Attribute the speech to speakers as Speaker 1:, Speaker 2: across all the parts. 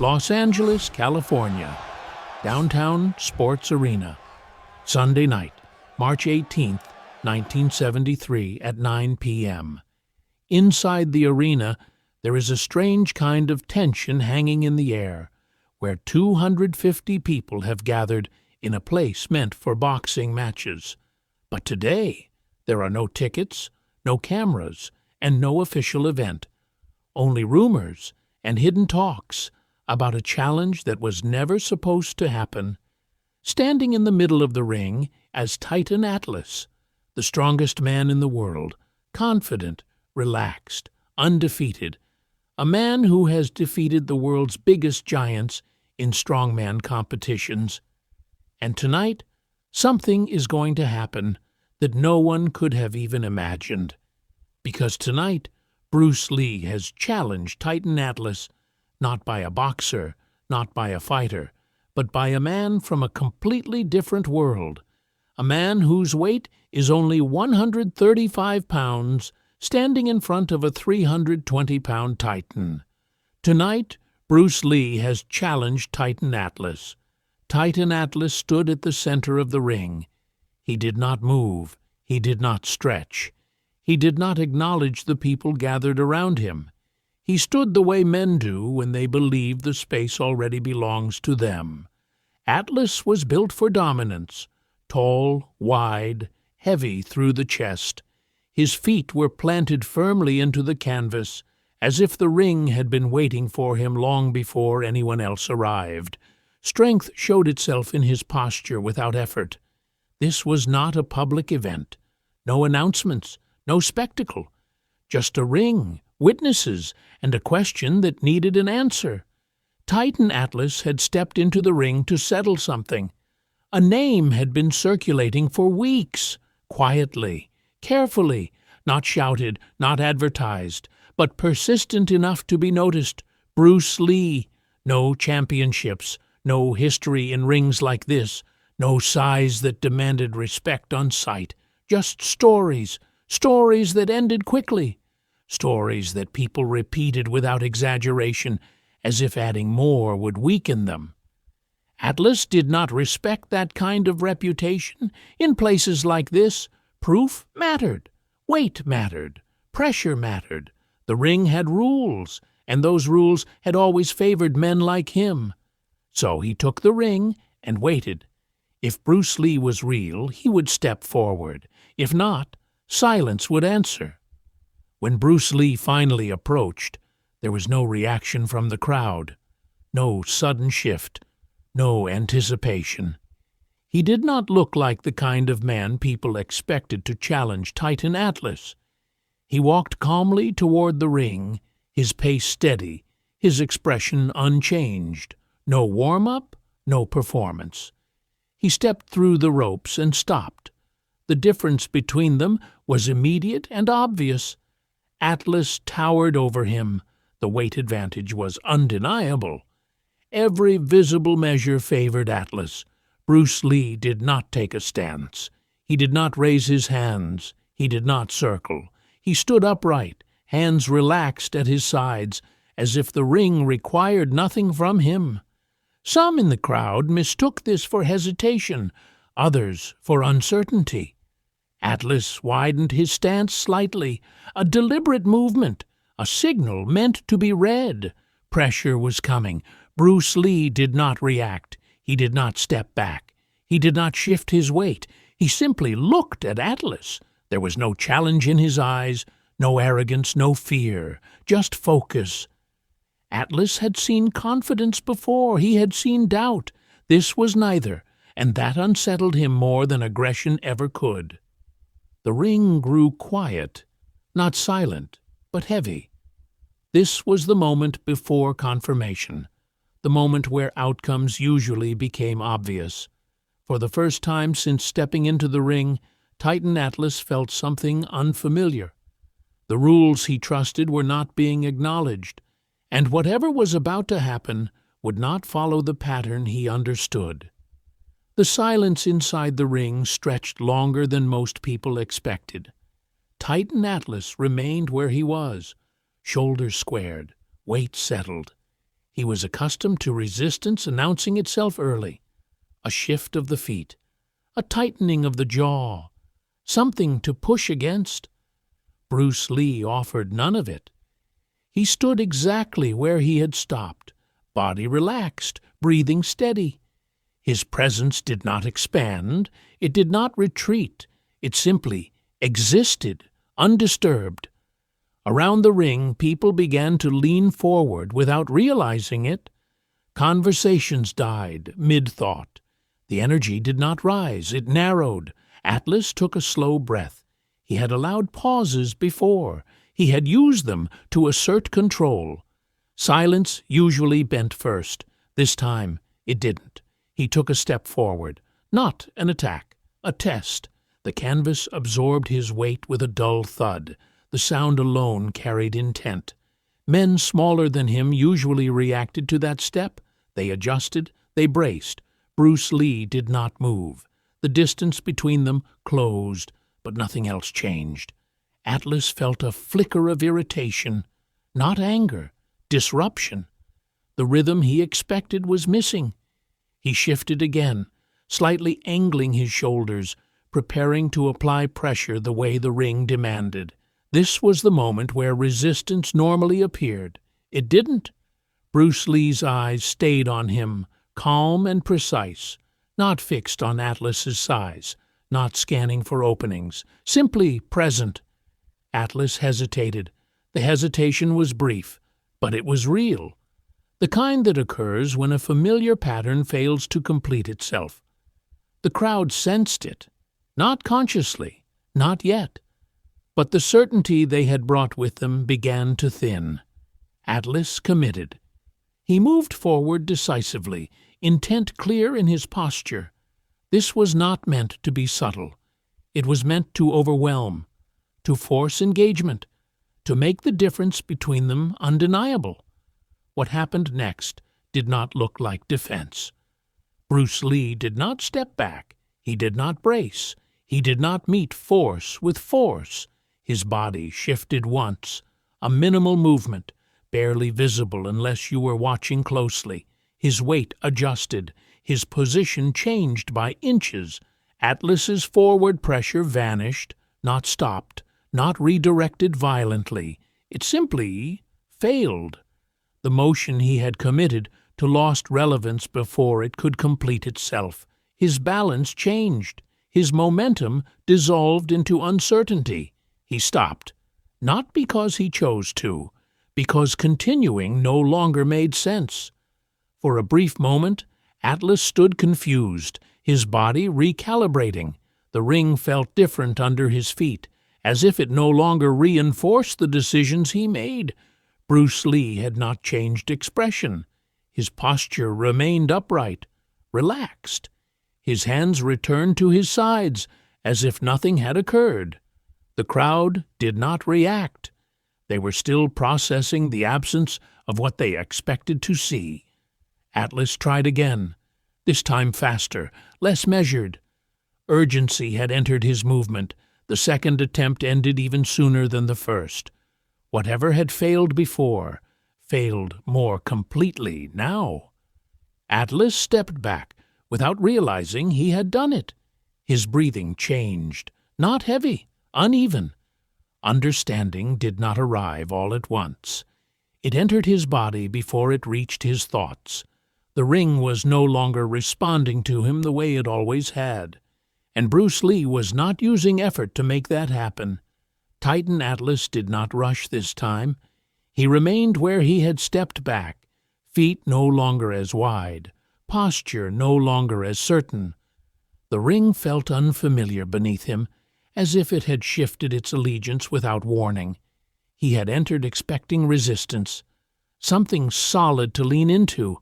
Speaker 1: Los Angeles, California, Downtown Sports Arena, Sunday night, March 18th, 1973 at 9 p.m. Inside the arena, there is a strange kind of tension hanging in the air, where 250 people have gathered in a place meant for boxing matches. But today, there are no tickets, no cameras, and no official event. Only rumors and hidden talks about a challenge that was never supposed to happen. Standing in the middle of the ring as Titan Atlas, the strongest man in the world, confident, relaxed, undefeated, a man who has defeated the world's biggest giants in strongman competitions. And tonight, something is going to happen that no one could have even imagined. Because tonight, Bruce Lee has challenged Titan Atlas not by a boxer, not by a fighter, but by a man from a completely different world, a man whose weight is only 135 pounds, standing in front of a 320-pound Titan. Tonight, Bruce Lee has challenged Titan Atlas. Titan Atlas stood at the center of the ring. He did not move. He did not stretch. He did not acknowledge the people gathered around him. He stood the way men do when they believe the space already belongs to them. Atlas was built for dominance, tall, wide, heavy through the chest. His feet were planted firmly into the canvas, as if the ring had been waiting for him long before anyone else arrived. Strength showed itself in his posture without effort. This was not a public event. No announcements, no spectacle. Just a ring, witnesses, and a question that needed an answer. Titan Atlas had stepped into the ring to settle something. A name had been circulating for weeks, quietly, carefully, not shouted, not advertised, but persistent enough to be noticed. Bruce Lee. No championships, no history in rings like this, no size that demanded respect on sight. Just stories, stories that ended quickly, stories that people repeated without exaggeration, as if adding more would weaken them. Atlas did not respect that kind of reputation. In places like this, proof mattered, weight mattered, pressure mattered. The ring had rules, and those rules had always favored men like him. So he took the ring and waited. If Bruce Lee was real, he would step forward. If not, silence would answer. When Bruce Lee finally approached, there was no reaction from the crowd, no sudden shift, no anticipation. He did not look like the kind of man people expected to challenge Titan Atlas. He walked calmly toward the ring, his pace steady, his expression unchanged. No warm-up, no performance. He stepped through the ropes and stopped. The difference between them was immediate and obvious. Atlas towered over him. The weight advantage was undeniable. Every visible measure favored Atlas. Bruce Lee did not take a stance. He did not raise his hands. He did not circle. He stood upright, hands relaxed at his sides, as if the ring required nothing from him. Some in the crowd mistook this for hesitation, others for uncertainty. Atlas widened his stance slightly, a deliberate movement, a signal meant to be read. Pressure was coming. Bruce Lee did not react. He did not step back. He did not shift his weight. He simply looked at Atlas. There was no challenge in his eyes, no arrogance, no fear, just focus. Atlas had seen confidence before. He had seen doubt. This was neither, and that unsettled him more than aggression ever could. The ring grew quiet, not silent, but heavy. This was the moment before confirmation, the moment where outcomes usually became obvious. For the first time since stepping into the ring, Titan Atlas felt something unfamiliar. The rules he trusted were not being acknowledged, and whatever was about to happen would not follow the pattern he understood. The silence inside the ring stretched longer than most people expected. Titan Atlas remained where he was, shoulders squared, weight settled. He was accustomed to resistance announcing itself early. A shift of the feet, a tightening of the jaw, something to push against. Bruce Lee offered none of it. He stood exactly where he had stopped, body relaxed, breathing steady. His presence did not expand, it did not retreat, it simply existed, undisturbed. Around the ring, people began to lean forward without realizing it. Conversations died mid-thought. The energy did not rise, it narrowed. Atlas took a slow breath. He had allowed pauses before. He had used them to assert control. Silence usually bent first. This time, it didn't. He took a step forward. Not an attack, a test. The canvas absorbed his weight with a dull thud. The sound alone carried intent. Men smaller than him usually reacted to that step. They adjusted, they braced. Bruce Lee did not move. The distance between them closed, but nothing else changed. Atlas felt a flicker of irritation, not anger, disruption. The rhythm he expected was missing. He shifted again, slightly angling his shoulders, preparing to apply pressure the way the ring demanded. This was the moment where resistance normally appeared. It didn't. Bruce Lee's eyes stayed on him, calm and precise, not fixed on Atlas's size, not scanning for openings, simply present. Atlas hesitated. The hesitation was brief, but it was real. The kind that occurs when a familiar pattern fails to complete itself. The crowd sensed it, not consciously, not yet. But the certainty they had brought with them began to thin. Atlas committed. He moved forward decisively, intent clear in his posture. This was not meant to be subtle. It was meant to overwhelm, to force engagement, to make the difference between them undeniable. What happened next did not look like defense. Bruce Lee did not step back. He did not brace. He did not meet force with force. His body shifted once, a minimal movement, barely visible unless you were watching closely. His weight adjusted, his position changed by inches. Atlas's forward pressure vanished, not stopped, not redirected violently. It simply failed. The motion he had committed to lost relevance before it could complete itself. His balance changed. His momentum dissolved into uncertainty. He stopped, not because he chose to, because continuing no longer made sense. For a brief moment, Atlas stood confused, his body recalibrating. The ring felt different under his feet, as if it no longer reinforced the decisions he made. Bruce Lee had not changed expression. His posture remained upright, relaxed. His hands returned to his sides, as if nothing had occurred. The crowd did not react. They were still processing the absence of what they expected to see. Atlas tried again, this time faster, less measured. Urgency had entered his movement. The second attempt ended even sooner than the first. Whatever had failed before, failed more completely now. Atlas stepped back, without realizing he had done it. His breathing changed, not heavy, uneven. Understanding did not arrive all at once. It entered his body before it reached his thoughts. The ring was no longer responding to him the way it always had, and Bruce Lee was not using effort to make that happen. Titan Atlas did not rush this time. He remained where he had stepped back, feet no longer as wide, posture no longer as certain. The ring felt unfamiliar beneath him, as if it had shifted its allegiance without warning. He had entered expecting resistance, something solid to lean into,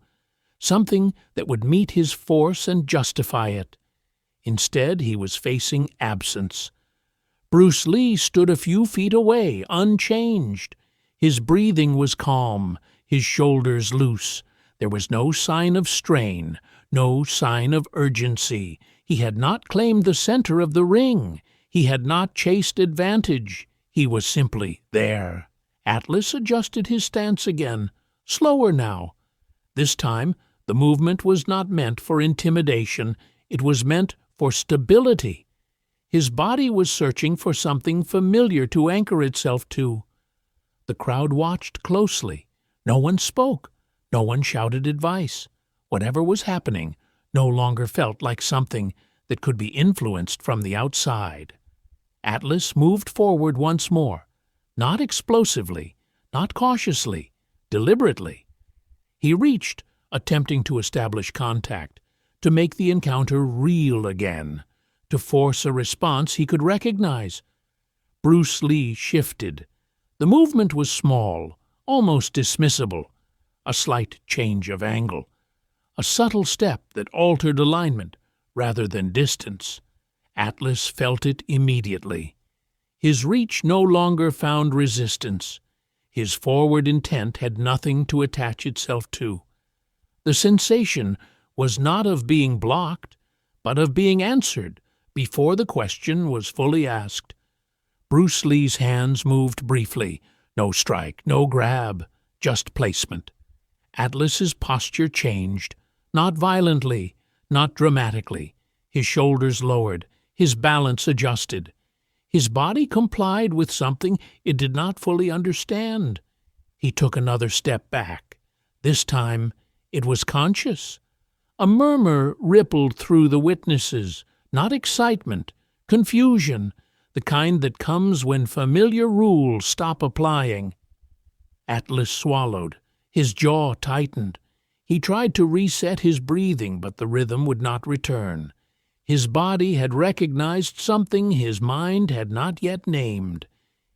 Speaker 1: something that would meet his force and justify it. Instead, he was facing absence. Bruce Lee stood a few feet away, unchanged. His breathing was calm, his shoulders loose. There was no sign of strain, no sign of urgency. He had not claimed the center of the ring. He had not chased advantage. He was simply there. Atlas adjusted his stance again, slower now. This time, the movement was not meant for intimidation, it was meant for stability. His body was searching for something familiar to anchor itself to. The crowd watched closely. No one spoke. No one shouted advice. Whatever was happening no longer felt like something that could be influenced from the outside. Atlas moved forward once more, not explosively, not cautiously, deliberately. He reached, attempting to establish contact, to make the encounter real again, to force a response he could recognize. Bruce Lee shifted. The movement was small, almost dismissible, a slight change of angle, a subtle step that altered alignment rather than distance. Atlas felt it immediately. His reach no longer found resistance. His forward intent had nothing to attach itself to. The sensation was not of being blocked, but of being answered before the question was fully asked. Bruce Lee's hands moved briefly. No strike, no grab, just placement. Atlas's posture changed, not violently, not dramatically. His shoulders lowered, his balance adjusted. His body complied with something it did not fully understand. He took another step back. This time it was conscious. A murmur rippled through the witnesses, not excitement, confusion, the kind that comes when familiar rules stop applying. Atlas swallowed. His jaw tightened. He tried to reset his breathing, but the rhythm would not return. His body had recognized something his mind had not yet named.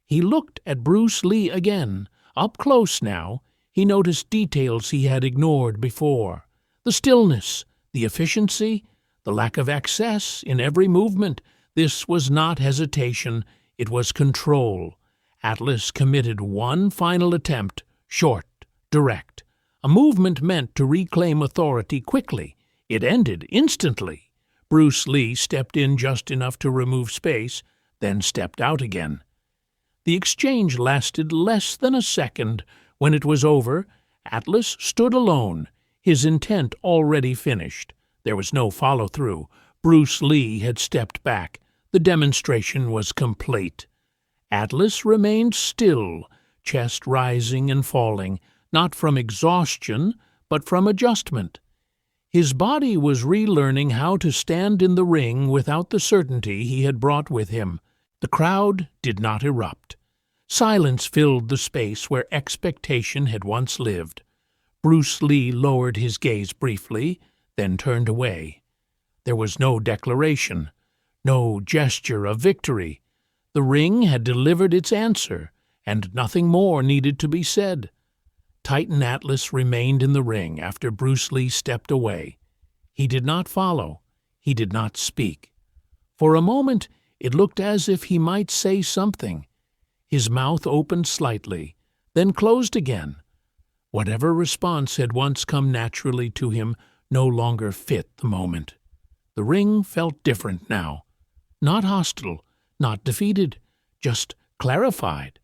Speaker 1: He looked at Bruce Lee again. Up close now, he noticed details he had ignored before. The stillness, the efficiency, the lack of excess in every movement. This was not hesitation, it was control. Atlas committed one final attempt, short, direct. A movement meant to reclaim authority quickly. It ended instantly. Bruce Lee stepped in just enough to remove space, then stepped out again. The exchange lasted less than a second. When it was over, Atlas stood alone, his intent already finished. There was no follow-through. Bruce Lee had stepped back. The demonstration was complete. Atlas remained still, chest rising and falling, not from exhaustion, but from adjustment. His body was relearning how to stand in the ring without the certainty he had brought with him. The crowd did not erupt. Silence filled the space where expectation had once lived. Bruce Lee lowered his gaze briefly, then turned away. There was no declaration, no gesture of victory. The ring had delivered its answer, and nothing more needed to be said. Titan Atlas remained in the ring after Bruce Lee stepped away. He did not follow. He did not speak. For a moment it looked as if he might say something. His mouth opened slightly, then closed again. Whatever response had once come naturally to him no longer fit the moment. The ring felt different now. Not hostile, not defeated, just clarified.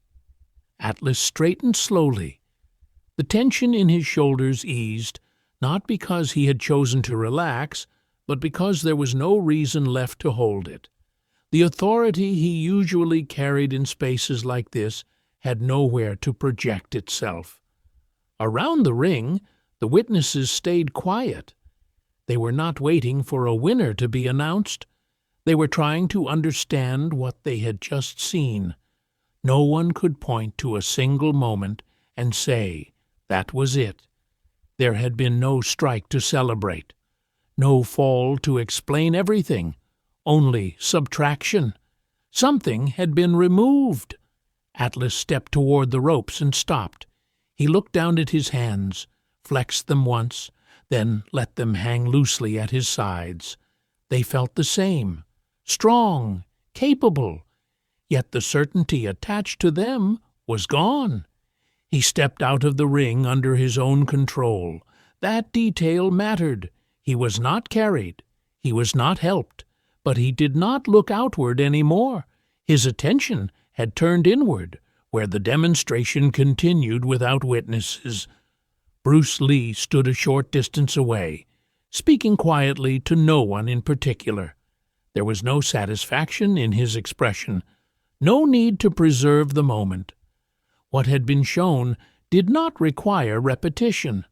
Speaker 1: Atlas straightened slowly. The tension in his shoulders eased, not because he had chosen to relax, but because there was no reason left to hold it. The authority he usually carried in spaces like this had nowhere to project itself. Around the ring, the witnesses stayed quiet. They were not waiting for a winner to be announced. They were trying to understand what they had just seen. No one could point to a single moment and say, that was it. There had been no strike to celebrate, no fall to explain everything, only subtraction. Something had been removed. Atlas stepped toward the ropes and stopped. He looked down at his hands, flexed them once, then let them hang loosely at his sides. They felt the same, strong, capable, yet the certainty attached to them was gone. He stepped out of the ring under his own control. That detail mattered. He was not carried. He was not helped. But he did not look outward any more. His attention had turned inward, where the demonstration continued without witnesses. Bruce Lee stood a short distance away, speaking quietly to no one in particular. There was no satisfaction in his expression, no need to preserve the moment. What had been shown did not require repetition.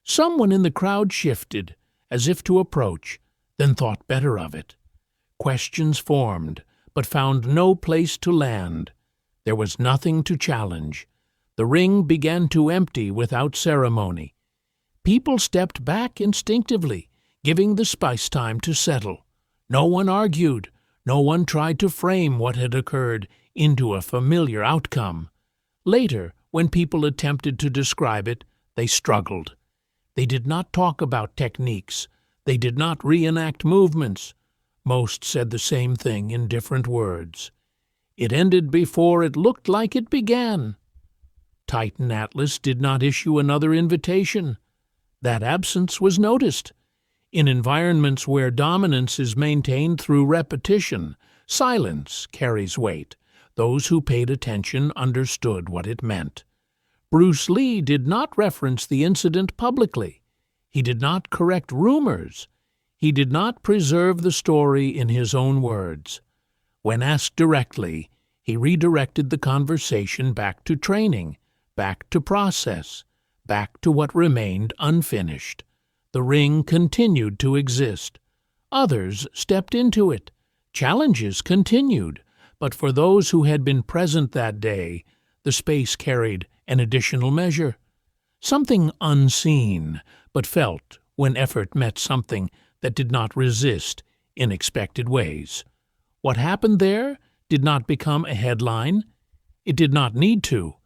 Speaker 1: Someone in the crowd shifted, as if to approach, then thought better of it. Questions formed, but found no place to land. There was nothing to challenge. The ring began to empty without ceremony. People stepped back instinctively, giving the space time to settle. No one argued. No one tried to frame what had occurred into a familiar outcome. Later, when people attempted to describe it, they struggled. They did not talk about techniques. They did not reenact movements. Most said the same thing in different words. It ended before it looked like it began. Titan Atlas did not issue another invitation. That absence was noticed. In environments where dominance is maintained through repetition, silence carries weight. Those who paid attention understood what it meant. Bruce Lee did not reference the incident publicly. He did not correct rumors. He did not preserve the story in his own words. When asked directly, he redirected the conversation back to training, back to process, back to what remained unfinished. The ring continued to exist. Others stepped into it. Challenges continued, but for those who had been present that day, the space carried an additional measure. Something unseen, but felt when effort met something that did not resist in expected ways. What happened there did not become a headline. It did not need to.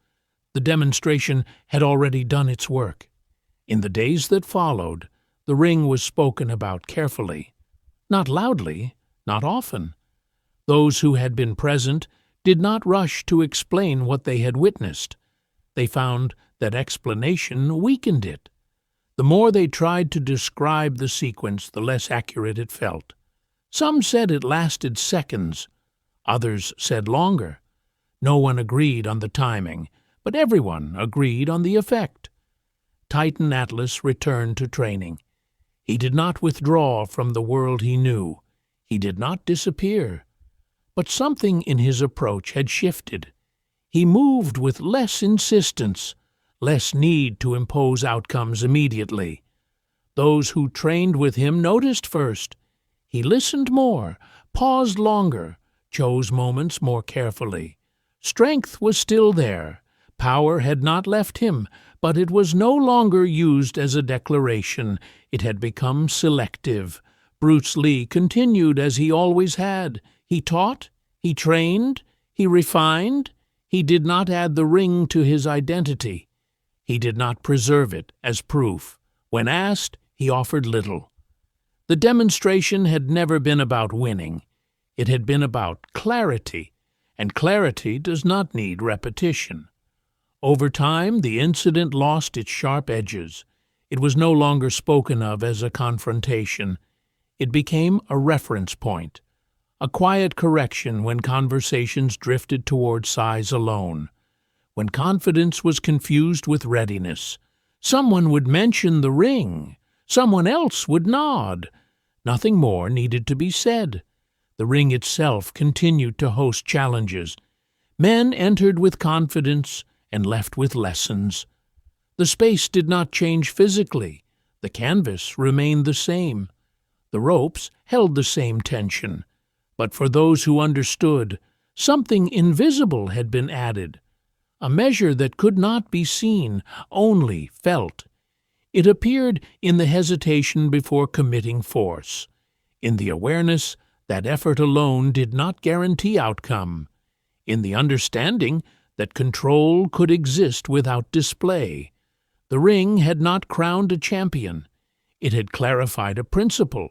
Speaker 1: The demonstration had already done its work. In the days that followed, the ring was spoken about carefully. Not loudly, not often. Those who had been present did not rush to explain what they had witnessed. They found that explanation weakened it. The more they tried to describe the sequence, the less accurate it felt. Some said it lasted seconds. Others said longer. No one agreed on the timing, but everyone agreed on the effect. Titan Atlas returned to training. He did not withdraw from the world he knew. He did not disappear. But something in his approach had shifted. He moved with less insistence, less need to impose outcomes immediately. Those who trained with him noticed first. He listened more, paused longer, chose moments more carefully. Strength was still there. Power had not left him, but it was no longer used as a declaration. It had become selective. Bruce Lee continued as he always had. He taught, he trained, he refined. He did not add the ring to his identity. He did not preserve it as proof. When asked, he offered little. The demonstration had never been about winning. It had been about clarity, and clarity does not need repetition. Over time, the incident lost its sharp edges. It was no longer spoken of as a confrontation. It became a reference point, a quiet correction when conversations drifted toward size alone. When confidence was confused with readiness, someone would mention the ring. Someone else would nod. Nothing more needed to be said. The ring itself continued to host challenges. Men entered with confidence and left with lessons. The space did not change physically. The canvas remained the same. The ropes held the same tension. But for those who understood, something invisible had been added, a measure that could not be seen, only felt. It appeared in the hesitation before committing force, in the awareness that effort alone did not guarantee outcome, in the understanding that control could exist without display. The ring had not crowned a champion. It had clarified a principle.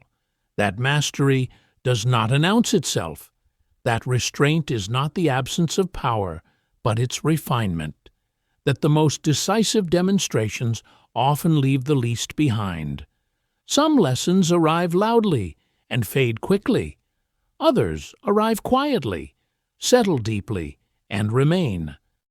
Speaker 1: That mastery does not announce itself. That restraint is not the absence of power, but its refinement. That the most decisive demonstrations often leave the least behind. Some lessons arrive loudly and fade quickly. Others arrive quietly, settle deeply, and remain.